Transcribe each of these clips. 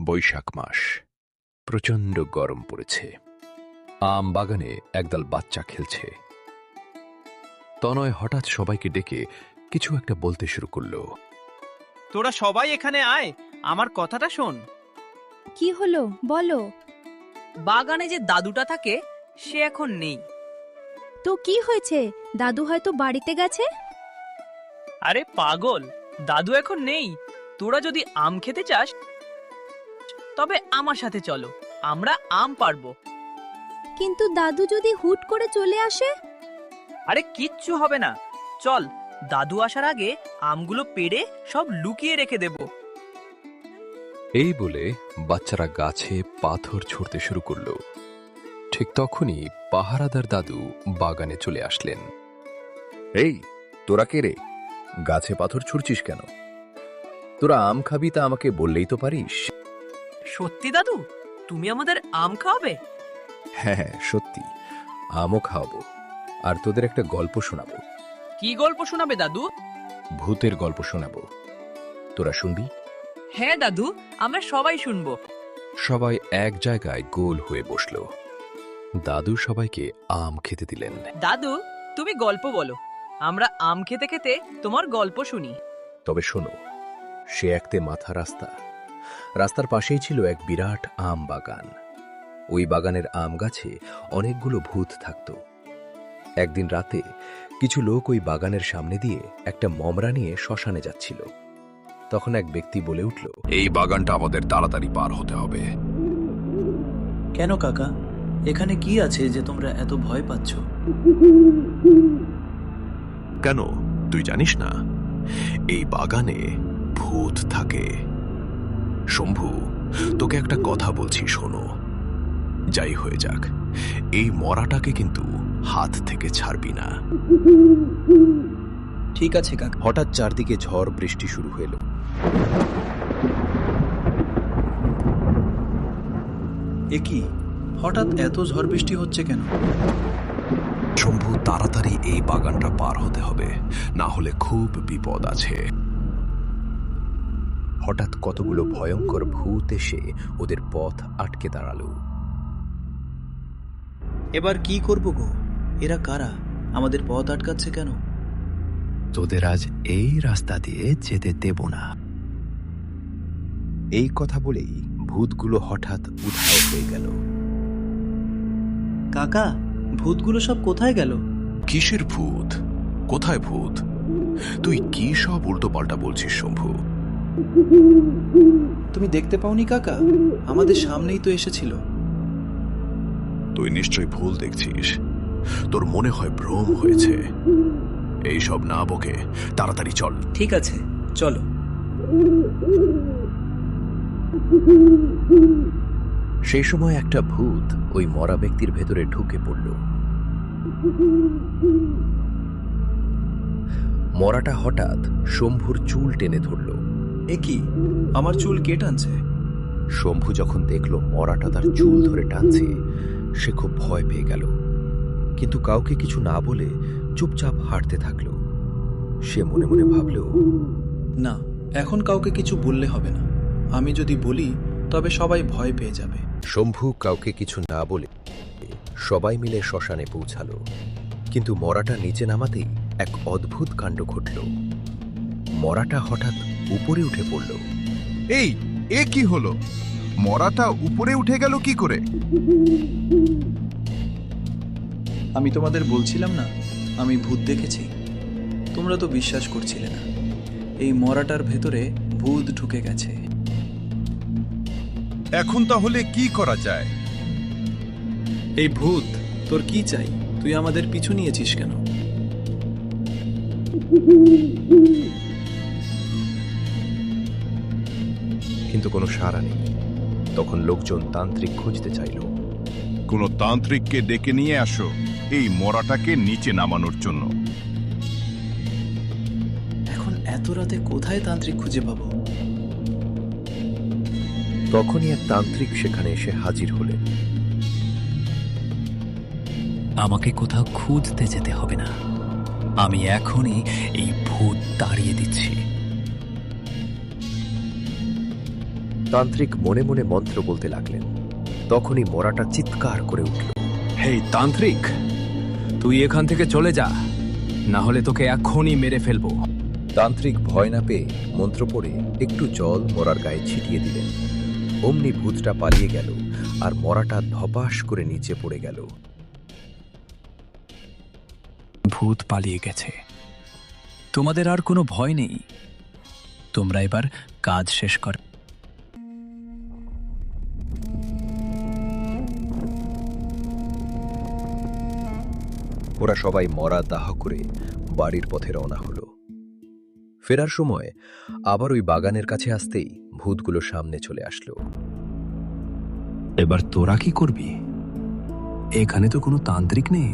বৈশাখ মাস, প্রচণ্ড গরম পড়েছে। আম বাগানে একদল বাচ্চা খেলছে। তনয় হঠাৎ সবাইকে ডেকে কিছু একটা বলতে শুরু করলো। তোরা সবাই এখানে আয়, আমার কথাটা শোন। কি হলো বলো। বাগানে যে দাদুটা থাকে সে এখন নেই। তো কি হয়েছে? দাদু হয়তো বাড়িতে গেছে। আরে পাগল, দাদু এখন নেই। তোরা যদি আম খেতে চাস তবে আমার সাথে চলো, আমরা আম পারবো। কিন্তু দাদু যদি হুট করে চলে আসে? আরে কিচ্ছু হবে না, চল, দাদু আসার আগে আমগুলো পেড়ে সব লুকিয়ে রেখে দেব। এই বলে বাচ্চারা গাছে পাথর ছুঁড়তে শুরু করলো। ঠিক তখনই পাহারাদার দাদু বাগানে চলে আসলেন। এই, তোরা কে রে? গাছে পাথর ছুঁড়ছিস কেন? তোরা আম খাবি তা আমাকে বললেই তো পারিস। সত্যি দাদু, তুমি আমাদের আম খাওয়াবে? হ্যাঁ হ্যাঁ, সত্যি, আমও খাওয়াবো, আর তোদের একটা গল্প শোনাবো। কি গল্প শোনাবে দাদু? ভূতের গল্প শোনাবো, তোরা শুনবি? হ্যাঁ দাদু, আমরা সবাই শুনবো। সবাই এক জায়গায় গোল হয়ে বসল। দাদু সবাইকে আম খেতে দিলেন। দাদু, তুমি গল্প বলো, আমরা আম খেতে খেতে তোমার গল্প শুনি। তবে শোনো, সে একতে মাথা রাস্তা। রাস্তার পাশেই ছিল এক বিরাট আম বাগান। ওই বাগানের আম গাছে অনেকগুলো ভূত থাকত। একদিন রাতে কিছু লোক ওই বাগানের সামনে দিয়ে একটা মমরা নিয়ে শ্মশানে যাচ্ছিল। তখন এক ব্যক্তি বলে উঠল, এই বাগানটা আমাদের তাড়াতাড়ি পার হতে হবে। কেন কাকা, এখানে কি আছে যে তোমরা এত ভয় পাচ্ছ? কেন, তুই জানিস না এই বাগানে ভূত থাকে? শম্ভু, তোকে একটা কথা বলছি, শোনো। যাই হয়ে যাক, এই মরাটাকে কিন্তু হাত থেকে ছাড়বি না। ঠিক আছে কাকা। হঠাৎ চারদিকে ঝড় বৃষ্টি শুরু হলো। এ কি, হঠাৎ এত ঝড় বৃষ্টি হচ্ছে কেন? শম্ভু, তাড়াতাড়ি এই বাগানটা পার হতে হবে, না হলে খুব বিপদ আছে। হঠাৎ কতগুলো ভয়ঙ্কর ভূত এসে ওদের পথ আটকে দাঁড়ালো। এবার কি করব গো? এরা কারা? আমাদের পথ আটকাচ্ছে কেন? তোদের আজ এই রাস্তা দিয়ে যেতে দেব না। এই কথা বলেই ভূতগুলো হঠাৎ উধাও হয়ে গেল। কাকা, ভূতগুলো সব কোথায় গেল? কিসের ভূত? কোথায় ভূত? তুই কি সব উল্টো পাল্টা বলছিস শম্ভু? তুমি দেখতে পাওনি কাকা? আমাদের সামনেই তো এসেছিল। তুই নিশ্চয়ই ভুল দেখছিস, তোর মনে হয় ভ্রম হয়েছে। এই সব না বকে তাড়াতাড়ি চল। ঠিক আছে, চলো। সেই সময় একটা ভূত ওই মরা ব্যক্তির ভেতরে ঢুকে পড়ল। মরাটা হঠাৎ শম্ভুর চুল টেনে ধরল। এ কি, আমার চুল কে টানছে? শম্ভু যখন দেখল মরাটা তার চুল ধরে টানছে, সে খুব ভয় পেয়ে গেল, কিন্তু কাউকে কিছু না বলে চুপচাপ হাঁটতে থাকল। সে মনে মনে ভাবল, না, এখন কাউকে কিছু বললে হবে না। আমি যদি বলি তবে সবাই ভয় পেয়ে যাবে। শম্ভু কাউকে কিছু না বলে সবাই মিলে শ্মশানে পৌঁছালো। কিন্তু মরাটা নিচে নামাতেই এক অদ্ভুত কাণ্ড ঘটল। মরাটা হঠাৎ উপরে উঠে পড়ল। এই, এ কি হলো? মরাটা উপরে উঠে গেল কি করে? আমি তোমাদের বলছিলাম না আমি ভূত দেখেছি? তোমরা তো বিশ্বাস করছিলে না। এই মরাটার ভেতরে ভূত ঢুকে গেছে। এখন তাহলে কি করা যায়? এই ভূত, তোর কি চাই? তুই আমাদের পিছু নিয়েছিস কেন? কিন্তু কোনো সাড়া নেই। তখন লোকজন তান্ত্রিক খুঁজতে চাইল। কোনো তান্ত্রিককে ডেকে নিয়ে আসো এই মরাটাকে নিচে নামানোর জন্য। এখন এত রাতে কোথায় তান্ত্রিক খুঁজে পাবো? তখনই এক তান্ত্রিক সেখানে এসে হাজির হলেন। আমাকে কোথাও খুঁজতে যেতে হবে না, আমি এখনই এই ভূত তাড়িয়ে দিচ্ছি। তান্ত্রিক মনে মনে মন্ত্র বলতে লাগলেন। তখনই মরাটা চিৎকার করে উঠল। হেই তান্ত্রিক, তুই এখান থেকে চলে যা, না হলে তোকে এখনই মেরে ফেলবো। তান্ত্রিক ভয় না পেয়ে মন্ত্র পড়ে একটু জল মরার গায়ে ছিটিয়ে দিলেন। অমনি ভূতটা পালিয়ে গেল আর মরাটা ধপাস করে নিচে পড়ে গেল। ভূত পালিয়ে গেছে। তোমাদের আর কোনো ভয় নেই। তোমরা এবার কাজ শেষ কর। ওরা সবাই মরা দাহ করে বাড়ির পথে রওনা হলো। ফেরার সময় আবার ওই বাগানের কাছে আসতেই ভূতগুলো সামনে চলে আসলো। এবার তোরা কি করবি? এখানে তো কোনো তান্ত্রিক নেই।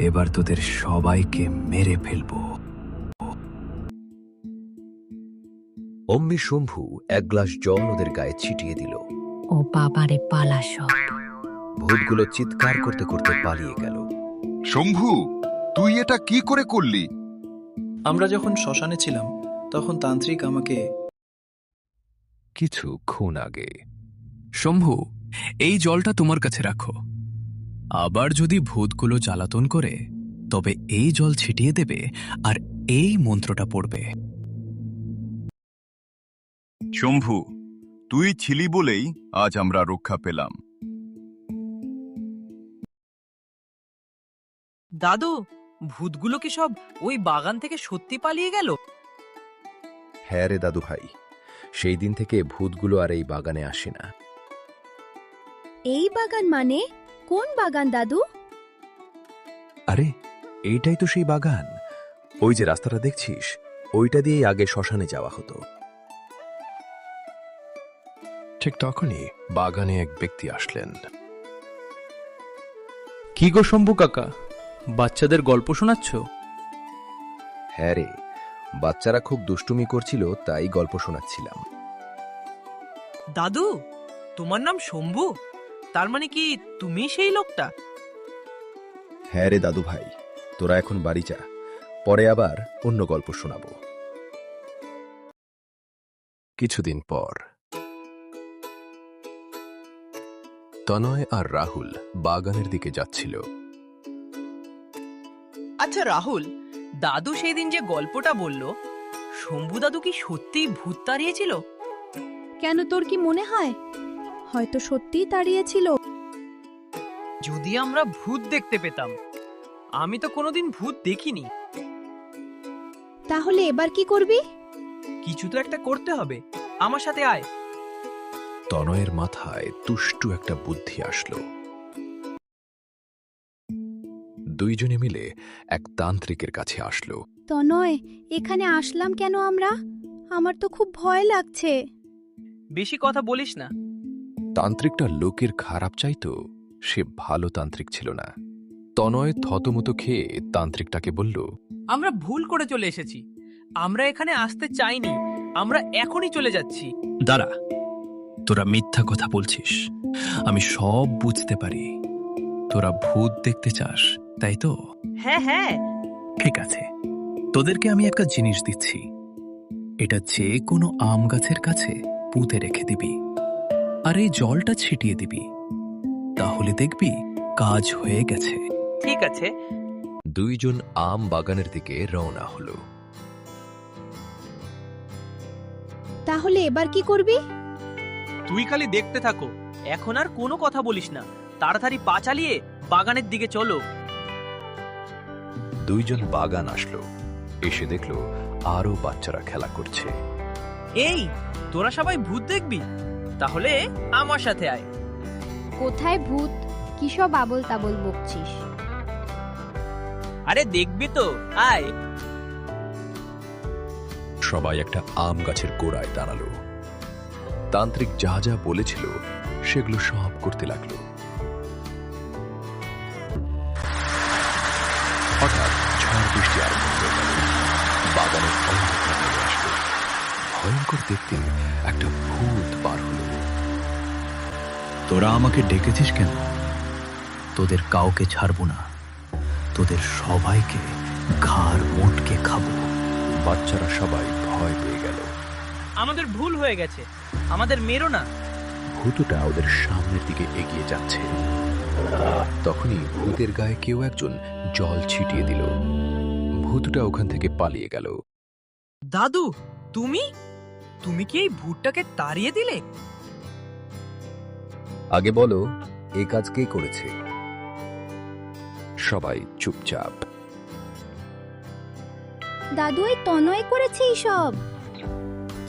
এবার তোদের সবাইকে মেরে ফেলবো। অম্মি শম্ভু এক গ্লাস জল ওদের গায়ে ছিটিয়ে দিল। ও বাবারে, পালা সব। ভূতগুলো চিৎকার করতে করতে পালিয়ে গেল। শম্ভু, তুই এটা কি করে করলি? আমরা যখন শ্মশানে ছিলাম তখন তান্ত্রিক আমাকে কিছুক্ষণ আগে শম্ভু, এই জলটা তোমার কাছে রাখো। আবার যদি ভূতগুলো জ্বালাতন করে তবে এই জল ছিটিয়ে দেবে আর এই মন্ত্রটা পড়বে। শম্ভু, তুই ছিলি বলেই আজ আমরা রক্ষা পেলাম। দাদু, ভূতগুলো কি সব ওই বাগান থেকে সত্যি পালিয়ে গেল? হ্যাঁ রে দাদু ভাই, সেই দিন থেকে ভূতগুলো আর এই বাগানে আসে না। এই বাগান মানে কোন বাগান দাদু? আরে এইটাই তো সেই বাগান। ওই যে রাস্তাটা দেখছিস, ওইটা দিয়েই আগে শ্মশানে যাওয়া হতো। ঠিক তখনই বাগানে এক ব্যক্তি আসলেন। কি গো শম্ভু কাকা, বাচ্চাদের গল্প শোনাচ্ছ? হ্যাঁ রে, বাচ্চারা খুব দুষ্টুমি করছিল, তাই গল্প শোনাচ্ছিলাম। দাদু, তোমার নাম শম্ভু? তার মানে কি তুমি সেই লোকটা? হ্যাঁ রে দাদু ভাই, তোরা এখন বাড়ি যা, পরে আবার অন্য গল্প শোনাবো। কিছুদিন পর তনয় আর রাহুল বাগানের দিকে যাচ্ছিল। আচ্ছা রাহুল, দাদু সেই দিন যে গল্পটা বলল, শম্ভু দাদু কি সত্যিই ভূত তাড়িয়েছিল? কেন, তোর কি মনে হয় হয়তো সত্যিই তাড়িয়েছিল? যদি আমরা ভূত দেখতে পেতাম। আমি তো কোনোদিন ভূত দেখিনি। তাহলে এবার কি করবি? কিছু তো একটা করতে হবে। আমার সাথে আয়। তনয়ের মাথায় তুষ্টু একটা বুদ্ধি আসলো। দুইজনে মিলে এক তান্ত্রিকের কাছে আসলো। তনয়, এখানে আসলাম কেন আমরা? আমার তো খুব ভয় লাগছে। বেশি কথা বলিস না। তান্ত্রিকটা লোকের খারাপ চাইতো, সে ভালো তান্ত্রিক ছিল না। তনয় থতমত খেয়ে তান্ত্রিকটাকে বলল, আমরা ভুল করে চলে এসেছি। আমরা এখানে আসতে চাইনি। আমরা এখনই চলে যাচ্ছি। দাঁড়া, তোরা মিথ্যা কথা বলছিস। আমি সব বুঝতে পারি। তোরা ভূত দেখতে চাস, তাই তো? হ্যাঁ হ্যাঁ। ঠিক আছে, তোদেরকে আমি একটা জিনিস দিচ্ছি। এটা যে কোনো আম গাছের কাছে পুঁতে রেখে দিবি আর এই জলটা ছিটিয়ে দিবি, তাহলে দেখবি কাজ হয়ে গেছে। ঠিক আছে। দুইজন আম বাগানের দিকে রওনা হলো। তাহলে এবার কি করবি? তুই খালি দেখতে থাকো। এখন আর কোনো কথা বলিস না। তাড়াতাড়ি পা চালিয়ে বাগানের দিকে চলো। দুইজন বাগান আসলো, এসে দেখলো আরো বাচ্চারা খেলা করছে। এই, তোরা সবাই ভূত দেখবি? তাহলে আমার সাথে আয়। কোথায় ভূত? কি সব আবল তাবল বকছিস? আরে দেখবি তো, আয়। সবাই একটা আম গাছের গোড়ায় দাঁড়ালো। তান্ত্রিক যা যা বলেছিল সেগুলো সব করতে লাগলো। হঠাৎ ঝড় বৃষ্টি আরম্ভ হয়ে গেল। বাগানের অন্ধকার নেমে আসলো। ভয়ঙ্কর দেখতে একটা ভূত পার হলো। তোরা আমাকে ডেকেছিস কেন? তোদের কাউকে ছাড়বো না। তোদের সবাইকে ঘাড় মোটকে খাবো। বাচ্চারা সবাই ভয় পেয়ে গেল। আমাদের ভুল হয়ে গেছে, আমাদের মেরো না। ভূতটা ওদের সামনের দিকে এগিয়ে যাচ্ছে। তখনই ভূতের গায়ে কেউ একজন জল ছিটিয়ে দিল। ভূতটা ওখান থেকে পালিয়ে গেল। দাদু, তুমি তুমি কি এই ভূতটাকে তাড়িয়ে দিলে? আগে বলো, এই কাজ কে করেছে? সবাই চুপচাপ। দাদু, এই তনয় করেছে সব।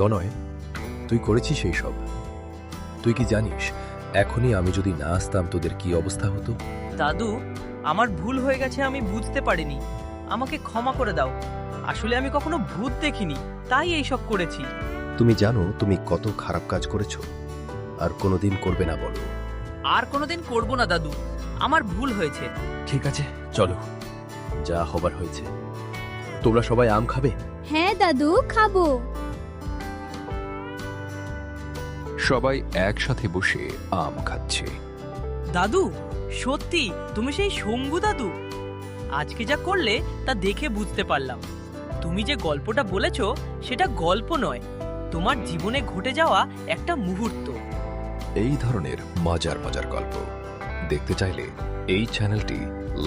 তনয়, তুই করেছিস সেই সব? তুই কি জানিস এখনই আমি যদি না আসতাম তোদের কি অবস্থা হতো? দাদু, আমার ভুল হয়ে গেছে, আমি বুঝতে পারিনি, আমাকে ক্ষমা করে দাও। আসলে আমি কখনো ভূত দেখিনি, তাই এই সব করেছি। তুমি জানো তুমি কত খারাপ কাজ করেছো, আর কোনোদিন করবে না বলো। আর কোনোদিন করব না দাদু, আমার ভুল হয়েছে। ঠিক আছে, চলো, যা হবার হয়েছে। তোমরা সবাই আম খাবে? হ্যাঁ দাদু, খাবো। সবাই একসাথে বসে আম খাচ্ছে। দাদু, সত্যি তুমি সেই শম্ভু দাদু? আজকে যা করলে তা দেখে বুঝতে পারলাম তুমি যে গল্পটা বলেছ সেটা গল্প নয়, তোমার জীবনে ঘটে যাওয়া একটা মুহূর্ত। এই ধরনের মজার মজার গল্প দেখতে চাইলে এই চ্যানেলটি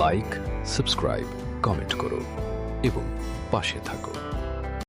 লাইক, সাবস্ক্রাইব, কমেন্ট করো এবং পাশে থাকো।